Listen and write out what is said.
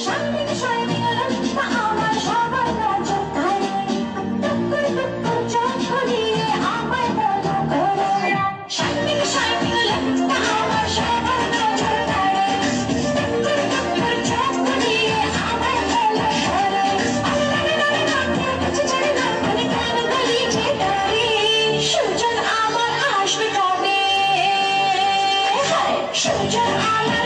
সামনে shining আলোটা আমার সবার নজর কাড়ে। টুকুর টুকুর চোখ ঘুরিয়ে আমায় follow করে। Shining আলোটা আমার সবার নজর কাড়ে। টুকুর টুকুর চোখ ঘুরিয়ে আমায় follow করে। আল্লাহর নামে কিছু জানি না, মানে কেন গলিছে ডারে। সুজন আমার আসবে কবে? সুজন আমার